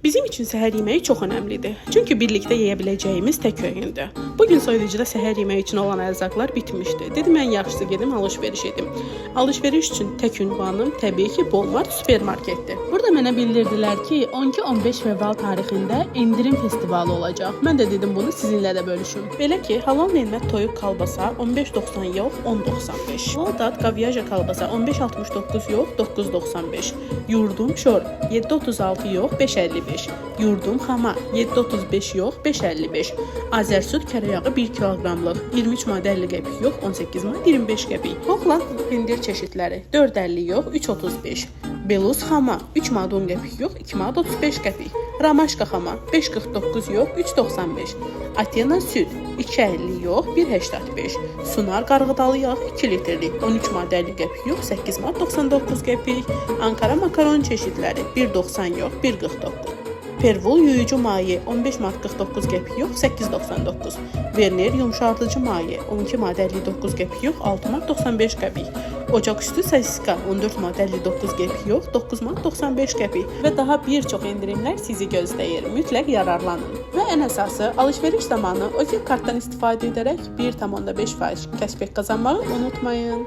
Bizim için səhər yeməyi çox önəmlidir. Çünki birlikdə yeyə biləcəyimiz tək öğündür. Bugün soyuducuda səhər yeməyi üçün olan ərzaqlar bitmişdi. Dedim mən yaxşısı gedim alış-veriş edim. Alış-veriş üçün tək ünvanım təbii ki Walmart supermarketdir. Burada mənə bildirdilər ki 12-15 fevral tarixində endirim festivalı olacaq. Mən də dedim bunu sizinlə də bölüşüm. Belə ki halal nemət toyuq kalbasa 15.90 yox 10.95. Voldat qavyaja kalbasa 15.69 yox 9.95. Yurdum şor 7.36 yox 5.55. Yurdum xama 7.35 yox 5.55. Azərsüd kərəyağı 1 kiloqramlıq 23 maddə 50 qəpik yox 18 maddə 25 qəpik. Hoxland pendir çeşidləri 4.50 yox 3.35. Belus xama 3 maddə 10 qəpik yox 2 maddə 35 qəpik. Ramaşka xama 5.49 yox 3.95. Atena süd 2.50 yox 1.85. Sunar qarğıdalı yağ 2 litrlik 13 maddə 50 qəpik yox 8 maddə 99 qəpik. Ankara makaron çeşidləri 1.90 yox 1.49. Pervol yuyucu maye 15 maddə 49 qəpik yox 8.99. Verner yumşaltıcı maye 12 maddə 59 qəpik yox 6 maddə 95 qəpik. Ocaqüstü sosiska 14 maddə 59 qəpik yox 9 maddə 95 qəpik. Və daha bir çox endirimlər sizi gözləyir. Mütləq yararlanın. Və ən əsası alış-veriş zamanı Ozil kartdan istifadə edərək 1,5% kəşbek qazanmağı unutmayın.